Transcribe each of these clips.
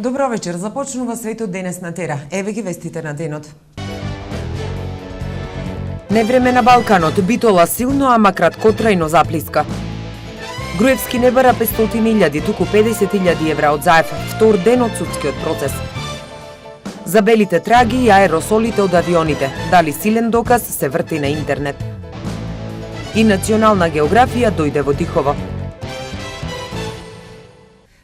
Добро вечер, започнува светот денес на Тера. Еве ги вестите на денот. Невреме на Балканот, Битола силно, ама краткотрајно заплиска. Груевски не бара 500.000, туку 50.000 евра од заев, втор ден од судскиот процес. За белите траги и аеросолите од авионите, дали силен доказ се врти на интернет. И национална географија дојде во Тихово.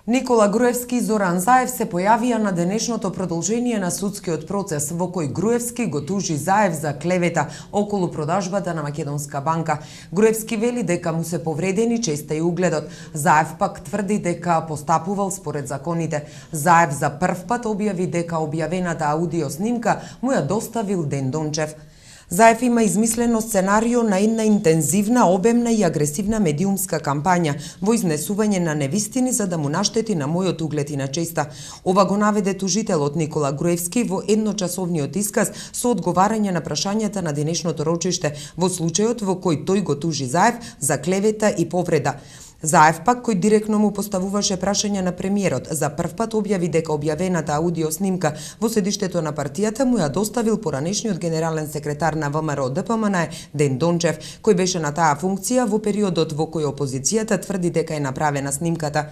Никола Груевски и Зоран Заев се појавија на денешното продолжение на судскиот процес, во кој Груевски го тужи Заев за клевета околу продажбата на Македонска банка. Груевски вели дека му се повредени честа и угледот. Заев пак тврди дека постапувал според законите. Заев за прв пат објави дека објавената аудио снимка му ја доставил Ден Дончев. Заев има измислено сценарио на една интензивна, обемна и агресивна медиумска кампања во изнесување на невистини за да му наштети на мојот углед и на честа. Ова го наведе тужителот Никола Груевски во едночасовниот исказ со одговарање на прашањата на денешното рочиште во случајот во кој тој го тужи Заев за клевета и повреда. Заев пак, кој директно му поставуваше прашања на премиерот, за прв пат објави дека објавената аудио снимка во седиштето на партијата му ја доставил поранешниот генерален секретар на ВМРО ДПМН Ден Дончев, кој беше на таа функција во периодот во кој опозицијата тврди дека е направена снимката.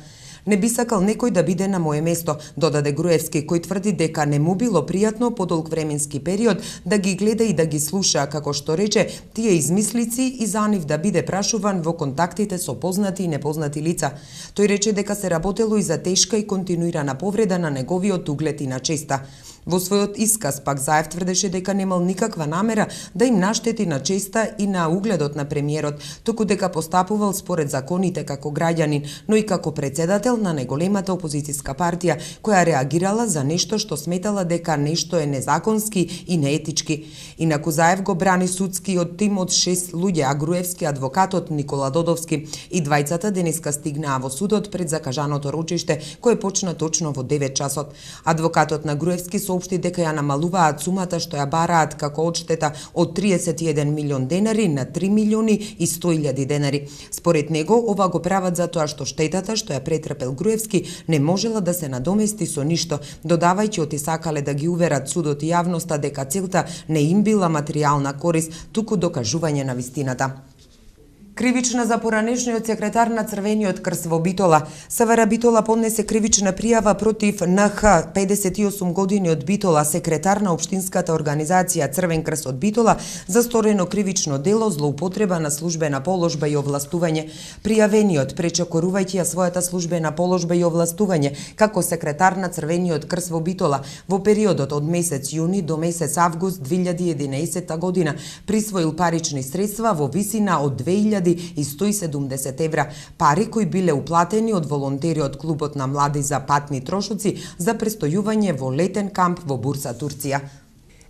Не би сакал некој да биде на моје место, додаде Груевски, кој тврди дека не му било пријатно подолг временски период да ги гледа и да ги слуша, како што рече, тие измислици и за нив да биде прашуван во контактите со познати и непознати лица. Тој рече дека се работело и за тешка и континуирана повреда на неговиот углед и на честа. Во својот исказ пак Заев тврдеше дека немал никаква намера да им наштети на честа и на угледот на премиерот, туку дека постапувал според законите како граѓанин, но и како председател на неголемата опозицијска партија, која реагирала за нешто што сметала дека нешто е незаконски и неетички. Инаку Заев го брани судскиот тим од 6 луѓе, а Груевски адвокатот Никола Додовски. И двајцата денеска стигнаа во судот пред закажаното рочиште, кое почна точно во 9 часот. Адвокатот на Груевски соопшти дека ја намалуваат сумата што ја бараат како одштета од 31 милион денари на 3 милиони и 100.000 денари. Според него, ова го прават затоа што штетата што ја претрпел Груевски не можела да се надомести со ништо, додавајќи оти сакале да ги уверат судот и јавноста дека целта не им била материјална корист, туку докажување на вистината. Кривична за поранешниот секретар на Црвениот крст во Битола. СВР Битола поднесе кривична пријава против НХ, 58 години од Битола, секретар на општинската организација Црвен крст од Битола, за сторено кривично дело злоупотреба на службена положба и овластување. Пријавениот, пречекорувајќи ја својата службена положба и овластување како секретар на Црвениот крст во Битола во периодот од месец јуни до месец август 2011 година, присвоил парични средства во висина од 2.170 евра, пари кои биле уплатени од волонтери од клубот на млади за патни трошоци за престојување во летен камп во Бурса, Турција.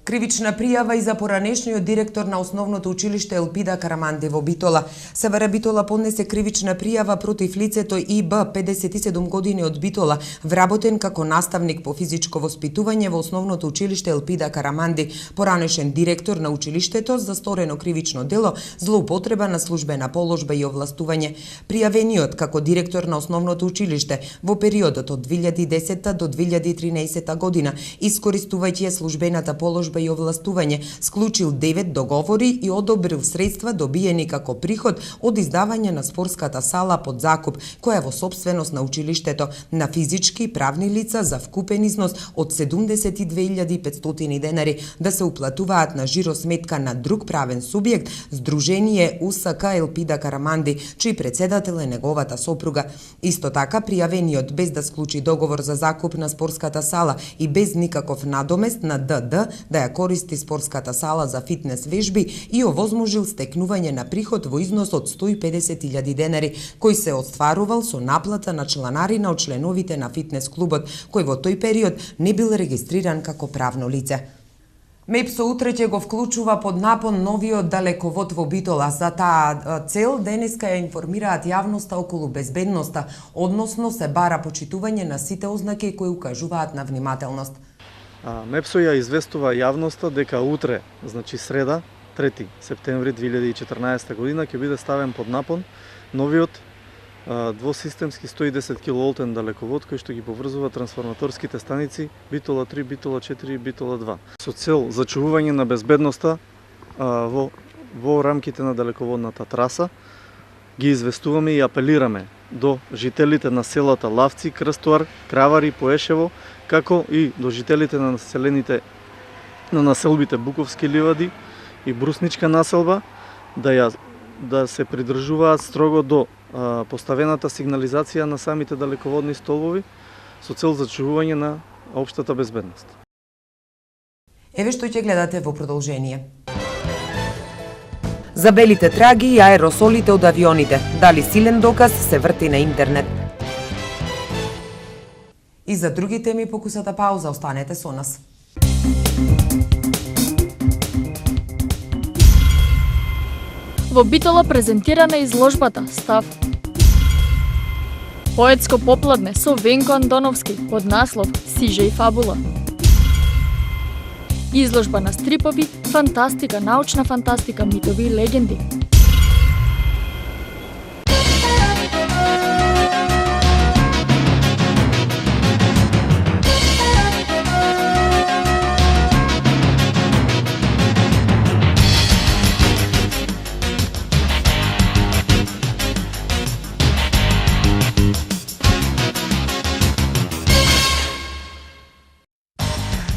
Кривична пријава и за поранешниот директор на основното училиште Елпида Караманди во Битола. СВР Битола поднесе кривична пријава против лицето ИБ, 57 години од Битола, вработен како наставник по физичко воспитување во основното училиште Елпида Караманди, поранешен директор на училиштето за сторено кривично дело, злоупотреба на службена положба и овластување. Пријавениот како директор на основното училиште во периодот од 2010 до 2013 година, искористувајќи службената положба и овластување, склучил 9 договори и одобрил средства добиени како приход од издавање на спортската сала под закуп, која е во сопственост на училиштето, на физички и правни лица за вкупен износ од 72.500 денари да се уплатуваат на жиросметка на друг правен субјект, Сдружение УСК Елпида Караманди, чиј председател е неговата сопруга. Исто така, пријавениот без да склучи договор за закуп на спортската сала и без никаков надомест на ДД да ја користи спортската сала за фитнес вежби и овозможил стекнување на приход во износ од 150.000 денари, кој се остварувал со наплата на чланарина од членовите на фитнес клубот, кој во тој период не бил регистриран како правно лице. МЕПСО утре ќе го вклучува под напон новиот далековод во Битола. За таа цел денеска ја информираат јавноста околу безбедноста, односно се бара почитување на сите ознаки кои укажуваат на внимателност. МЕПСО ја известува јавноста дека утре, значи среда, 3 септември 2014 година, ќе биде ставен под напон новиот двосистемски 110 киловолтен далековод кој што ги поврзува трансформаторските станици Битола 3, Битола 4 и Битола 2. Со цел зачувување на безбедноста во рамките на далеководната траса, ги известуваме и апелираме до жителите на селата Лавци, Крстуар, Кравари, Поешево, како и до жителите на населбите Буковски ливади и Брусничка населба да се придржуваат строго до поставената сигнализација на самите далеководни столбови со цел зачувување на општата безбедност. Еве што ќе гледате во продолжение. За белите траги и аеросолите од авионите. Дали силен доказ се врти на интернет. И за други теми покусата пауза, останете со нас. Во Битола презентирана изложбата Став. Поетско попладне со Венко Антоновски под наслов Сиже и фабула. Изложба на стрипови, фантастика, научна фантастика, митови и легенди.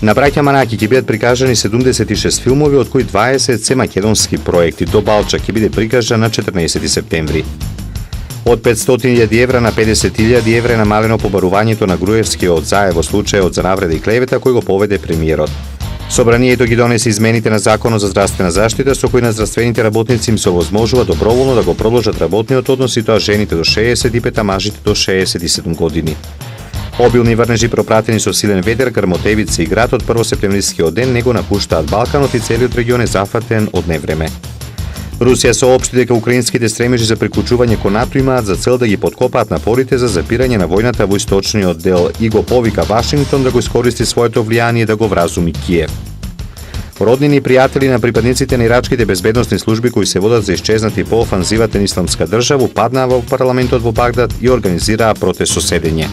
На браќа Манаки ќе бидат прикажани 76 филмови, од кои 20 се македонски проекти. До Балча ќе биде прикажан на 14 септември. Од 500.000 евра на 50.000 евра е намалено побарувањето на Груевскиот заев во случајот за навреда и клевета кој го поведе премиерот. Собранието ги донесе измените на Законот за здравствена заштита со кои на здравствените работници им се овозможува доброволно да го продолжат работниот однос и тоа жените до 65, а мажите до 67 години. Обилни врнежи пропратени со силен ветер, грмотевици и град од 1 септемврискиот ден не го напуштаат Балканот и целиот регион е зафатен од невреме. Русија соопшти дека украинските стремежи за приклучување кон НАТО имаат за цел да ги поткопаат напорите за запирање на војната во источниот дел и го повика Вашингтон да го искористи своето влијание да го вразуми Киев. Роднини и пријатели на припадниците на ирачките безбедносни служби кои се водат за исчезнати по офанзивата на Исламска држава упаднаа во парламентот во Багдад и организираа протест со седење.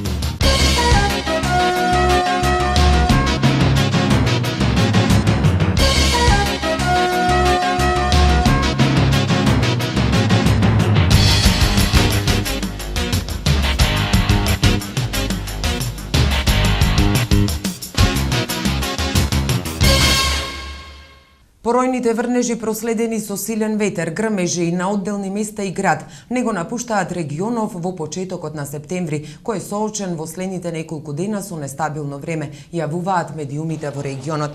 Поројните врнежи проследени со силен ветер, грмежи и на одделни места и град не го напуштаат регионов во почетокот на септември, кој е соочен во следните неколку дена со нестабилно време, јавуваат медиумите во регионот.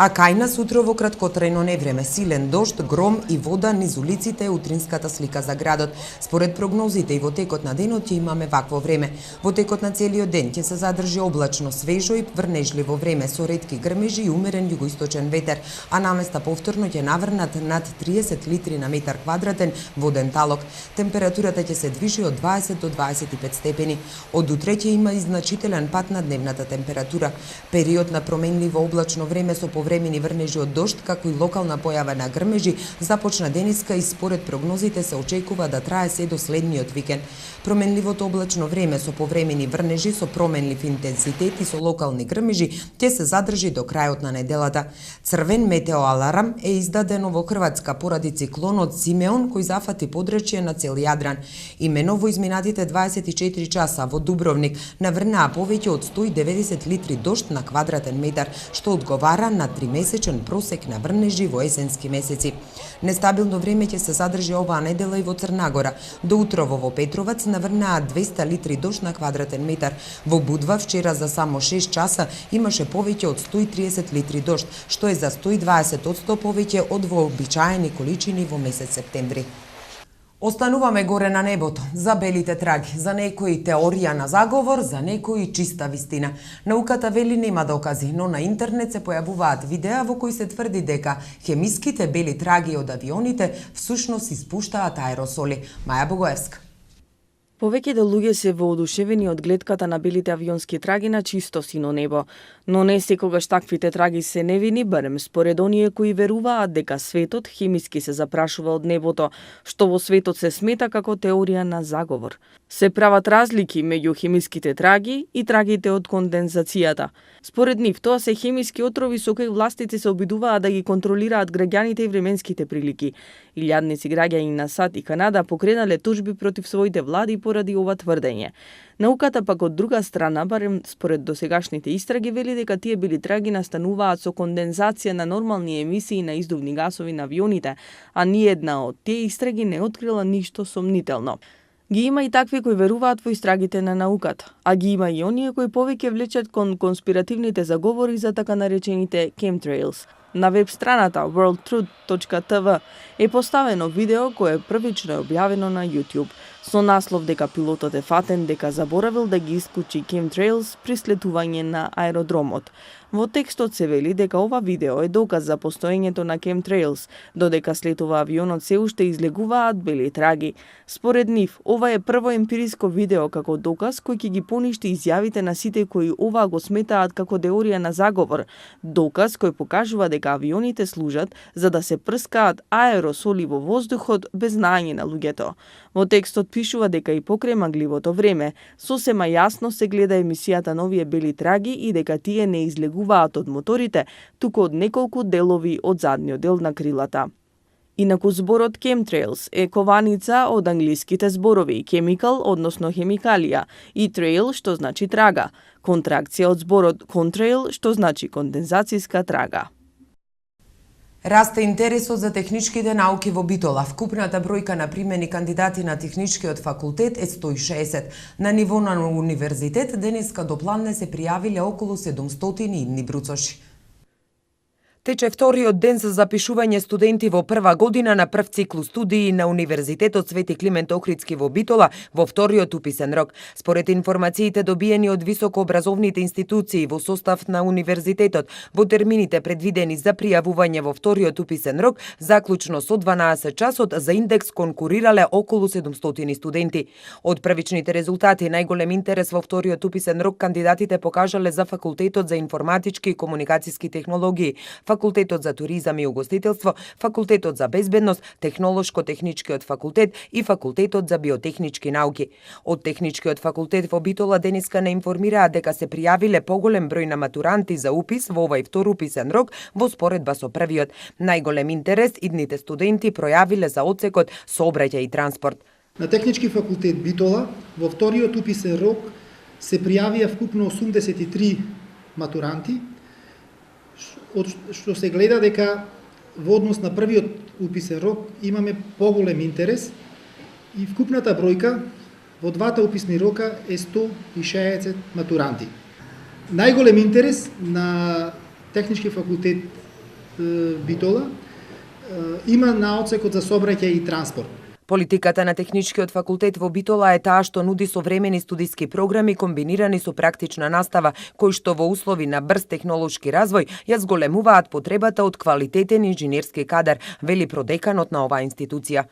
А кај нас утро во краткотрено невреме, силен дожд, гром и вода низ улиците е утринската слика за градот. Според прогнозите и во текот на денот ќе имаме вакво време. Во текот на целиот ден ќе се задржи облачно, свежо и врнежливо време со ретки грмежи и умерен југоисточен ветер, а наместа повторно ќе наврнат над 30 литри на метар квадратен воден талок. Температурата ќе се движи од 20 до 25 степени. Од утре ќе има и значителен пат на дневната температура. Период на променливо облачно време со повремени врнежи од дожд, како и локална појава на грмежи, започна денеска и според прогнозите се очекува да трае се до следниот викенд. Променливото облачно време со повремени врнежи со променлив интензитет и со локални грмежи ќе се задржи до крајот на неделата. Црвен метеоаларам е издадено во Хрватска поради циклонот Симеон кој зафати подречје на цел Јадран. Имено во изминатите 24 часа во Дубровник наврнаа повеќе од 190 литри дожд на квадратен метар, што одговара на 3-месечен просек на врнежи во есенски месеци. Нестабилно време ќе се задржи оваа недела и во Црнагора. До утрово во Петровац наврнаа 200 литри дожд на квадратен метар. Во Будва вчера за само 6 часа имаше повеќе од 130 литри дожд, што е за 120% повеќе од вообичаени количини во месец септември. Остануваме горе на небото, за белите траги, за некои теорија на заговор, за некои чиста вистина. Науката вели нема докази, но на интернет се појавуваат видеа во кои се тврди дека хемиските бели траги од авионите всушност испуштаат аеросоли. Маја Богоевска. Повеќето луѓе се воодушевени од гледката на белите авионски траги на чисто сино небо, но не секогаш таквите траги се невини, барем според оние кои веруваат дека светот хемиски се запрашува од небото, што во светот се смета како теорија на заговор. Се прават разлики меѓу хемиските траги и трагите од кондензацијата. Според нив, тоа се хемиски отрови со кои властите се обидуваат да ги контролираат граѓаните и временските прилики. Илјадници граѓани на САД и Канада покренале тужби против своите влади поради ова тврдење. Науката пак од друга страна, барем според досегашните истраги, вели дека тие били траги настануваат со кондензација на нормални емисии на издувни гасови на авионите, а ниедна од тие истраги не открила ништо сомнително. Ги има и такви кои веруваат во истрагите на науката, а ги има и оние кои повеќе влечат кон конспиративните заговори за така наречените chemtrails. На веб страната worldtruth.tv е поставено видео кое првично е објавено на YouTube со наслов дека пилотот е фатен дека заборавил да ги исклучи chemtrails при слетување на аеродромот. Во текстот се вели дека ова видео е доказ за постоењето на chemtrails, додека след ова авионот се уште излегуваат бели траги. Според нив, ова е прво емпириско видео како доказ кој ќе ги поништи изјавите на сите кои ова го сметаат како теорија на заговор, доказ кој покажува дека авионите служат за да се прскаат аеросоли во воздухот без знаење на луѓето. Во текстот пишува дека и покрај магливото време, сосема јасно се гледа емисијата на овие бели траги и дека тие не излегуваат од моторите, туку од неколку делови од задниот дел на крилата. Инаку зборот chemtrails е кованица од англиските зборови chemical, односно хемикалија, и trail, што значи трага, контракција од зборот contrail, што значи кондензацијска трага. Расте интересот за техничките науки во Битола. Вкупната бројка на примени кандидати на техничкиот факултет е 160. На ниво на универзитет денеска до Планне се пријавиле околу 700 идни бруцоши. Тече вториот ден за запишување студенти во прва година на прв циклус студии на Универзитетот Свети Климент Охридски во Битола во вториот уписен рок. Според информациите добиени од високообразовните институции во состав на универзитетот, во термините предвидени за пријавување во вториот уписен рок, заклучно со 12 часот за индекс конкурирале околу 700 студенти. Од првичните резултати најголем интерес во вториот уписен рок кандидатите покажале за Факултетот за информатички и комуникацијски технологии, Факултетот за туризам и угостителство, Факултетот за безбедност, Технолошко-техничкиот факултет и Факултетот за биотехнички науки. Од Техничкиот факултет во Битола денеска не информираа дека се пријавиле поголем број на матуранти за упис во овај втор уписен рок во споредба со првиот. Најголем интерес идните студенти пројавиле за одсекот сообраќај и транспорт. На Технички факултет Битола во вториот уписен рок се пријавија вкупно 83 матуранти, од што се гледа дека во однос на првиот уписен рок имаме поголем интерес и вкупната бројка во двата уписни рока е 160 матуранти. Најголем интерес на Технички факултет Битола има на одсекот за сообраќај и транспорт. Политиката на Техничкиот факултет во Битола е таа што нуди современи студиски програми комбинирани со практична настава, кои што во услови на брз технолошки развој ја зголемуваат потребата од квалитетен инженерски кадар, вели продеканот на оваа институција.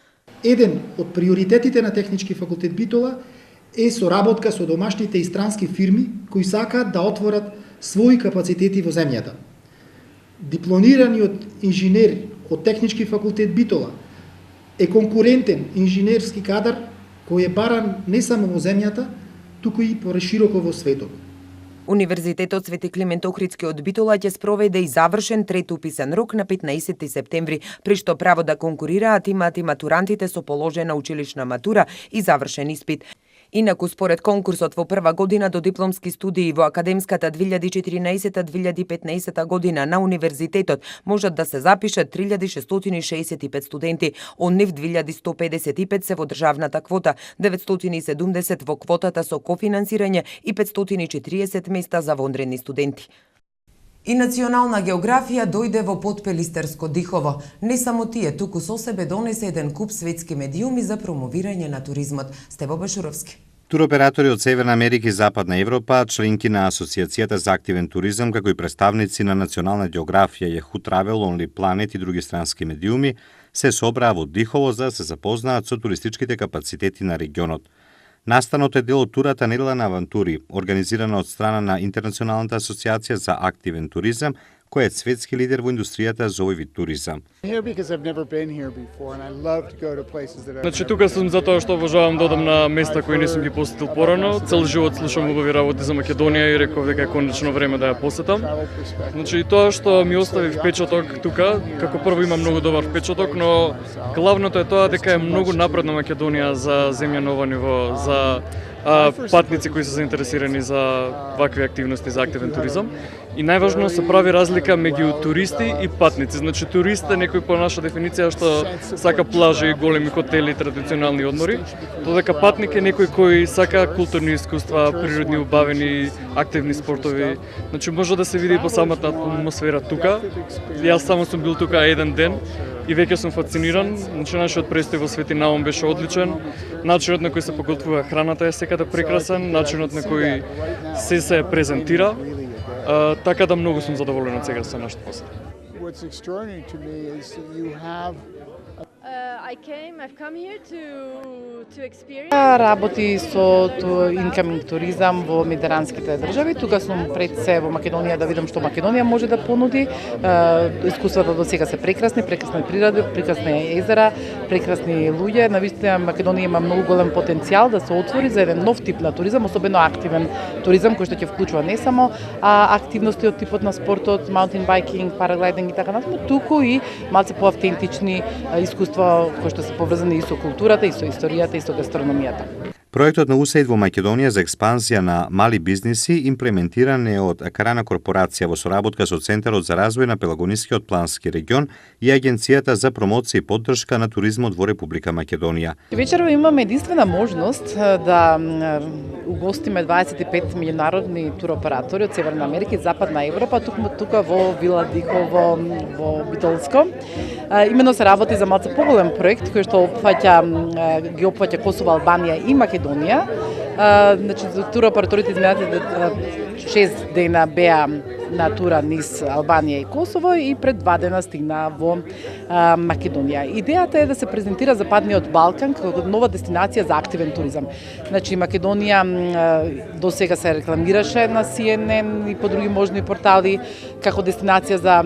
Еден од приоритетите на Технички факултет Битола е соработка со домашните и странски фирми кои сакаат да отворат своји капацитети во земјата. Дипломираниот инженер од Технички факултет Битола е конкурентен инженерски кадар кој е баран не само во земјата, туку и порешироко во светот. Универзитетот Свети Климент Охридски од Битола ќе спроведе и завршен трет уписен рок на 15 септември, при што право да конкурираат имаат и матурантите со положена училишна матура и завршен испит. Инаку, според конкурсот во прва година до дипломски студии во академската 2014-2015 година на универзитетот можат да се запишат 3665 студенти, од нив 2155 се во државната квота, 970 во квотата со кофинансирање и 540 места за вонредни студенти. И национална географија дојде во Потпелистерско Дихово. Не само тие, туку со себе донесе еден куп светски медиуми за промовирање на туризмот. Стево Башуровски. Туроператори од Северна Америка и Западна Европа, членки на Асоцијацијата за активен туризам, како и представници на национална географија, Yahoo Travel, Only Planet и други странски медиуми, се собраа во Дихово за да се запознаат со туристичките капацитети на регионот. Настанот е дел од турата Недела на авантури, организирана од страна на Интернационалната асоцијација за активен туризам, кој е светски лидер во индустријата за овој вид туризам. Значи тука сум затоа што обожавам да одам на места кои не сум ги посетил порано. Цел живот слушам убави работи за Македонија и реков дека е конечно време да ја посетам. Значи тоа што ми остави впечаток тука, како прво има многу добар впечаток, но главното е тоа дека е многу напредна Македонија за земја на ова ниво, за патници кои се заинтересирани за вакви активности, за активен туризам. И најважно се прави разлика меѓу туристи и патници. Значи турист е некој по наша дефиниција што сака плажи, големи хотели, традиционални одмори, додека патник е некој кој сака културни искуства, природни убавени, активни спортови. Значи може да се види по самата атмосфера тука. Јас само сум бил тука еден ден и веќе сум фасциниран. Значи нашиот престој во Свети Наум беше одличен. Начинот на кој се поготвува храната е секаде прекрасен, начинот на кој се презентира. Така да многу сум задоволен од сега со нашата посета. Работи со incoming туризам во медитеранските држави. Тука сум пред се во Македонија да видам што Македонија може да понуди. Искуствата до сега се прекрасни, прекрасна природа, прекрасни езера, прекрасни луѓе. Навистина Македонија има многу голем потенцијал да се отвори за еден нов тип на туризам, особено активен туризам кој што ќе вклучува не само активности од типот на спортот, маунтин байкинг, параглайдинг и така натаму, туку и малце поавтентични искуства кои што се поврзани и со културата, и со историјата, и со гастрономијата. Проектот на USAID во Македонија за експанзија на мали бизниси имплементиран е од Карана корпорација во соработка со Центарот за развој на Пелагонискиот плански регион и Агенцијата за промоција и поддршка на туризмот во Република Македонија. Вечерва имаме единствена можност да угостиме 25 меѓународни туроператори од Северна Америка и Западна Европа, тука во Вила Дихово во Битолско. Имено се работи за малце поголем проект кој што ги опфаќа Косово, Албанија и Македонија. Значи, туроператорите изминатите 6 дена беа на тура низ Албанија и Косово и пред 2 дена стигна во Македонија. Идејата е да се презентира Западниот Балкан како нова дестинација за активен туризам. Значи Македонија до сега се рекламираше на CNN и по други можни портали како дестинација за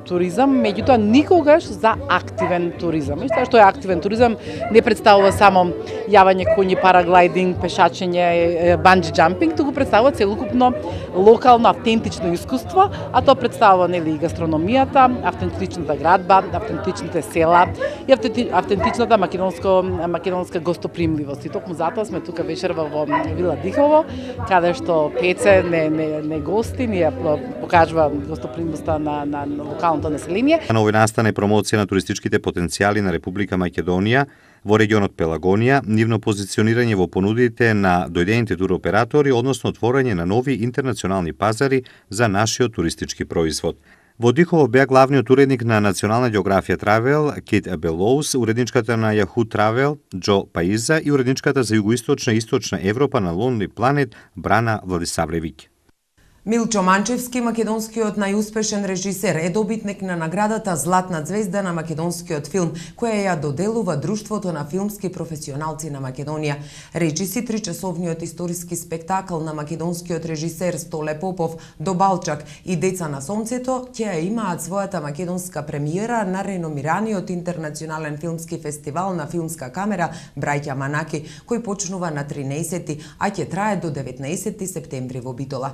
туризам, меѓутоа никогаш за активен туризам. И што е активен туризам не представува само јавање коњи, параглайдинг, пешачење, банџи џампинг, туку представува целокупно локално автентично искуство, а тоа представува нели и гастрономијата, автентичната градба, автентичните села и автентичната македонска гостопримливост. И токму затоа сме тука вечерва во Вила Дихово, каде што Пеце не гости, ни ја покажува гостопримливоста на локалното население. На овој настан е промоција на туристичките потенцијали на Република Македонија во регионот Пелагонија, нивно позиционирање во понудите на дојдените туроператори, односно отворање на нови интернационални пазари за нашиот туристички производ. Во Дихово беа главниот уредник на Национална географија Travel, Кит Белоус, уредничката на Yahoo Travel, Џо Паиза и уредничката за Југоисточна и Источна Европа на Lonely Planet, Брана Владисавлевиќ. Милчо Манчевски, македонскиот најуспешен режисер, е добитник на наградата Златна ѕвезда на македонскиот филм, која ја доделува Друштвото на филмски професионалци на Македонија. Речиси тричасовниот историски спектакл на македонскиот режисер Столе Попов До Балчак и Деца на сонцето ќе ја имаат својата македонска премиера на реномираниот интернационален филмски фестивал на филмска камера Браќа Манаки, кој почнува на 13, а ќе трае до 19 септември во Битола.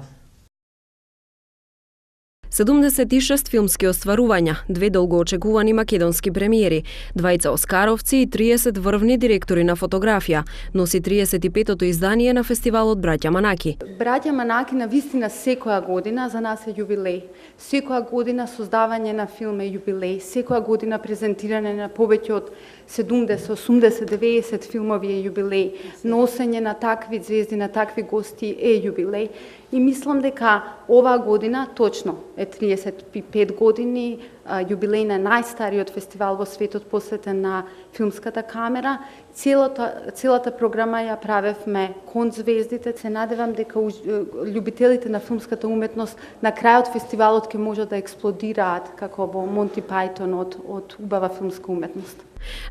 76 филмски остварувања, 2 долгоочекувани македонски премиери, 2 оскаровци и 30 врвни директори на фотографија, носи 35-тото издание на фестивалот Браќа Манаки. Браќа Манаки навистина секоја година за нас е јубилеј. Секоја година создавање на филм е јубилеј. Секоја година презентирање на повеќе од 70, 80, 90 филмови е јубилеј. Носење на такви ѕвезди, на такви гости е јубилеј. И мислам дека оваа година точно е 35 години јубилеј на најстариот фестивал во светот посветен на филмската камера. Целата програма ја правевме кон звездите. Се надевам дека љубителите на филмската уметност на крајот фестивалот ќе можат да експлодираат како во Монти Пајтон од убава филмска уметност.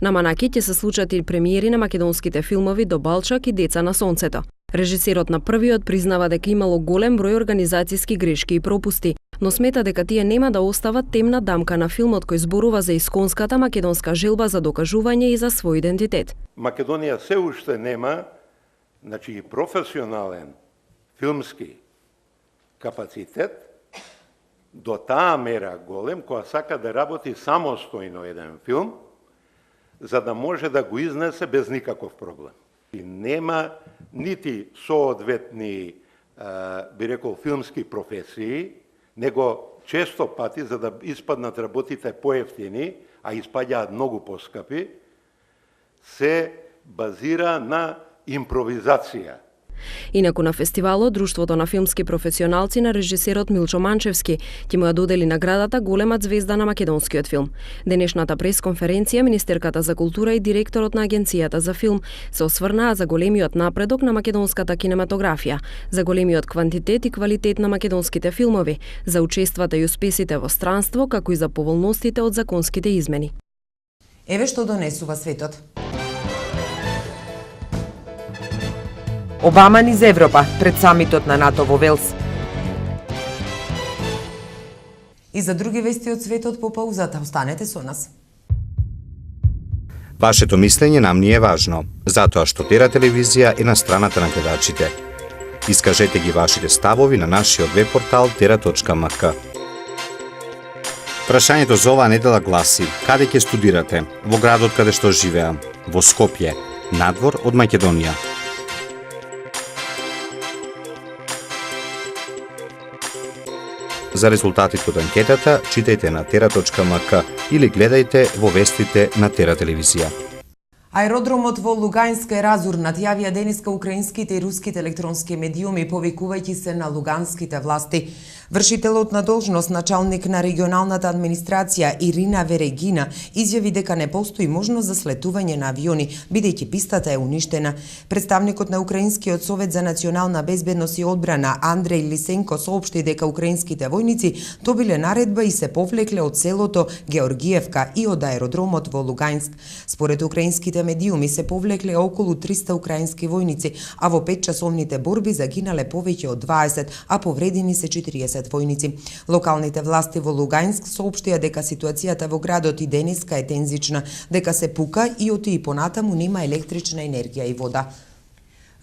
На Манаки ќе се случат и премиери на македонските филмови До Балчак и Деца на сонцето. Режисерот на првиот признава дека имало голем број организацијски грешки и пропусти, но смета дека тие нема да остават темна дамка на филмот кој зборува за исконската македонска желба за докажување и за свој идентитет. Македонија се уште нема, значи професионален филмски капацитет до таа мера голем која сака да работи самостојно еден филм за да може да го изнесе без никаков проблем. И нема нити соодветни, би рекол, филмски професии, него често пати, за да испаднат работите поевтини, а испаѓаат многу поскапи, се базира на импровизација. Инаку на фестивалот, Друштвото на филмски професионалци на режисерот Милчо Манчевски ќе му ја додели наградата голема звезда на македонскиот филм. Денешната пресконференција, министерката за култура и директорот на Агенцијата за филм се осврнаа за големиот напредок на македонската кинематографија, за големиот квантитет и квалитет на македонските филмови, за учествата и успесите во странство, како и за поволностите од законските измени. Еве што донесува светот. Обама низ Европа пред самитот на НАТО во Велс. И за други вести од светот по паузата, останете со нас. Вашето мислење нам ни е важно, затоа што Тера телевизија е на страната на гледачите. Искажете ги вашите ставови на нашиот веб портал tera.mk. Прашањето за оваа недела гласи: каде ќе студирате? Во градот каде што живеам, во Скопје, надвор од Македонија. За резултатите од анкетата читајте на tera.mk или гледајте во вестите на Тера телевизија. Аеродромот во Луганска е разурнат, јавија денеска украинските и руските електронски медиуми, повикувајќи се на луганските власти. Вршителот на должност, началник на регионалната администрација Ирина Верегина, изјави дека не постои можност за слетување на авиони, бидејќи пистата е уништена. Представникот на Украинскиот совет за национална безбедност и одбрана Андреј Лисенко соопшти дека украинските војници добиле наредба и се повлекле од селото Георгиевка и од аеродромот во Луганск. Според украинските медиуми се повлекле околу 300 украински војници, а во 5-часовните борби загинале повеќе од 20, а повредени се 40 војници. Локалните власти во Луганск соопштија дека ситуацијата во градот и денеска е тензична, дека се пука и оти понатаму нема електрична енергија и вода.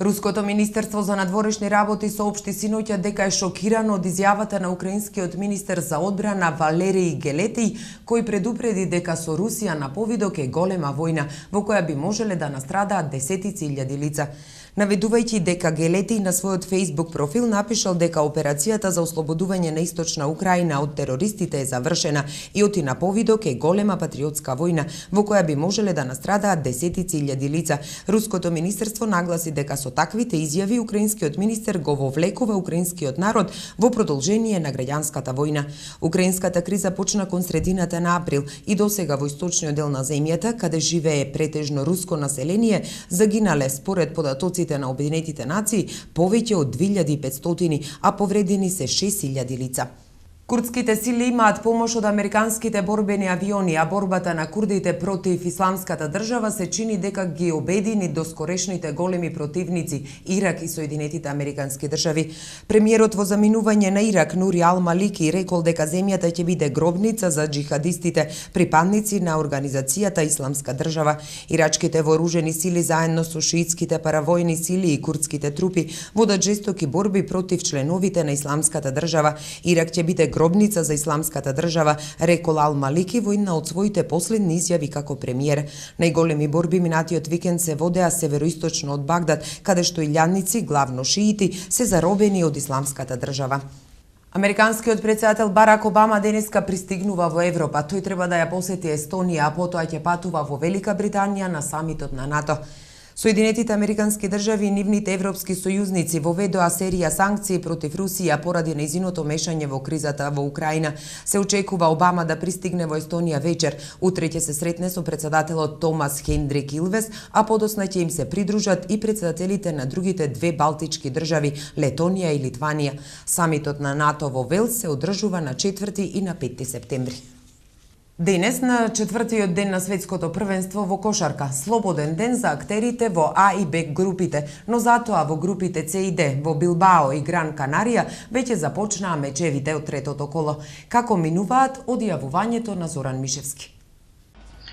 Руското министерство за надворешни работи соопшти синоќа дека е шокирано од изјавата на украинскиот министер за одбрана Валерий Гелетий, кој предупреди дека со Русија на повидок е голема војна, во која би можеле да настрадаат десетици илјади лица. Наведувајќи дека Гелетий на својот Facebook профил напишал дека операцијата за ослободување на источна Украина од терористите е завршена и оти на повидок е голема патриотска војна, во која би можеле да настрадаат десетици илјади лица. Руското министерство нагласи дека со таквите изјави украинскиот министер го вовлекува украинскиот народ во продолжение на граѓанската војна. Украинската криза почна кон средината на април и досега во источниот дел на земјата, каде живее претежно руско население, загинале според податоците на Обединетите нации повеќе од 2500, а повредени се 6000 лица. Курдските сили имаат помош од американските борбени авиони, а борбата на курдите против исламската држава се чини дека ги обедини доскорешните големи противници Ирак и Соединетите американски држави. Премиерот во заминување на Ирак Нури Ал Малики рекол дека земјата ќе биде гробница за джихадистите, припадници на организацијата Исламска држава. Ирачките вооружени сили заедно со шиитските паравојни сили и курдските трупи водат жестоки борби против членовите на Исламската држава. Ирак ќе биде гробница за Исламската држава, рекол Ал Малики во една од своите последни изјави како премиер. Најголеми борби минатиот викенд се водеа североисточно од Багдад, каде што илјадници, главно шиити, се заробени од Исламската држава. Американскиот претседател Барак Обама денеска пристигнува во Европа. Тој треба да ја посети Естонија, а потоа ќе патува во Велика Британија на самитот на НАТО. Соединетите американски држави и нивните европски сојузници воведоа серија санкции против Русија поради нејзиното мешање во кризата во Украина. Се очекува Обама да пристигне во Естонија вечер. Утре ќе се сретне со претседателот Томас Хендрик Илвес, а подосна ќе им се придружат и претседателите на другите две балтички држави, Летонија и Литванија. Самитот на НАТО во Велс се одржува на 4 и на 5 септември. Денес на четвртиот ден на светското првенство во кошарка, слободен ден за актерите во А и Б групите, но затоа во групите С и Д во Билбао и Гран Канарија веќе започнаа мечевите од третото коло. Како минуваат од јавувањето на Зоран Мишевски.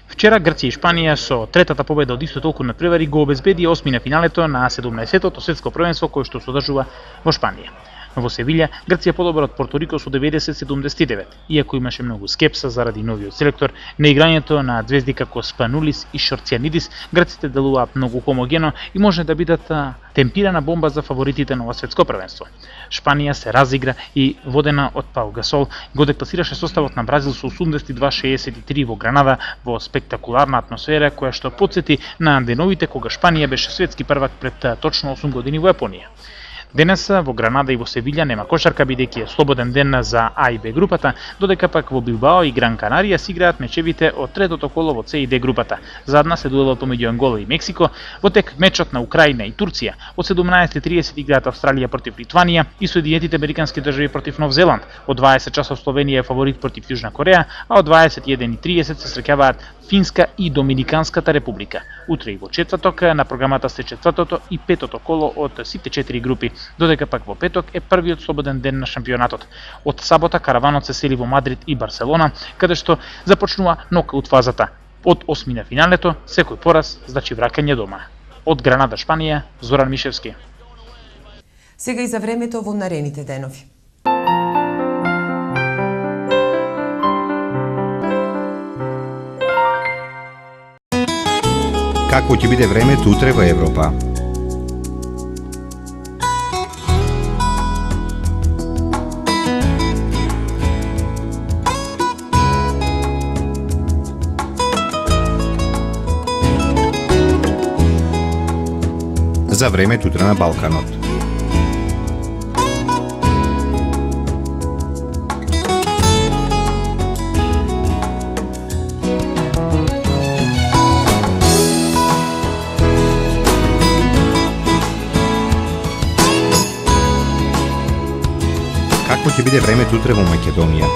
Вчера Грција и Шпанија со третата победа од исто толку надпревари го обезбеди осми на финалето на 17-тото светско првенство кој што се одржува во Шпанија. Во Севилја, Грција подобра од Порторико со 90-79, иако имаше многу скепса заради новиот селектор, на играњето на звезди како Спанулис и Шорцианидис, грците делуваат многу хомогено и може да бидат темпирана бомба за фаворитите на ова светско првенство. Шпанија се разигра и водена од Пау Гасол го декласираше составот на Бразил со 82-63 во Гранада во спектакуларна атмосфера која што потсети на деновите кога Шпанија беше светски првак пред точно 8 години во Јапонија. Денес во Гранада и во Севилја нема кошарка бидејќи е слободен ден за А и Б групата, додека пак во Билбао и Гран Канарија си играат мечевите од третото коло во С и Д групата. Задна се дуелот помеѓу Ангола и Мексико, во тек мечот на Украина и Турција. Од 17:30 играат Австралија против Литванија и Соединетите Американски држави против Нов Зеланд. Од 20 часов Словенија е фаворит против Јужна Кореја, а од 21:30 се среќаваат Финска и Доминиканската република. Утре и во четврток на програмата се четвртото и петото коло од сите 4 групи, додека пак во петок е првиот слободен ден на шампионатот. Од сабота караванот се сели во Мадрид и Барселона, каде што започнува нокаут фазата. Од осми на финалето, секој пораз значи враќање дома. Од Гранада, Шпанија, Зоран Мишевски. Сега и за времето во наредните денови. Какво ќе биде времето утре во Европа? За времето утре на Балканот. Какво ќе биде времето утре во Македонија?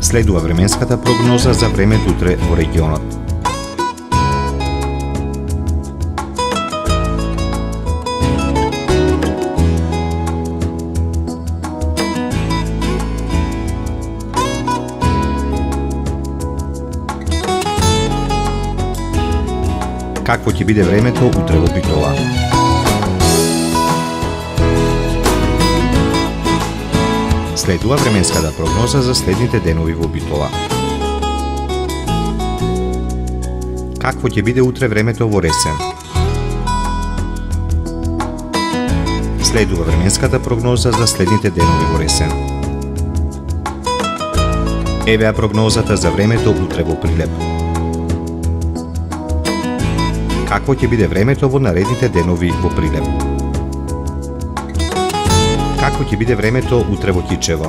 Следува временската прогноза за времето утре во регионот. Какво ќе биде времето утре во Битола? Следува временската прогноза за следните денови во Битола. Какво ќе биде утре времето во Ресен? Следува временската прогноза за следните денови во Ресен. Евеа прогнозата за времето утре во Прилеп. Какво ќе биде времето во наредните денови во Прилеп? Какво ќе биде времето утре во Кичево?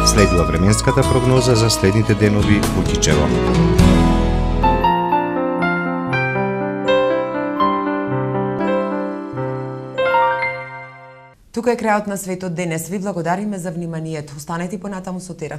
Следува временската прогноза за следните денови во Кичево. Тука е крајот на светот денес. Ви благодариме за вниманието. Останете понатаму со Тера.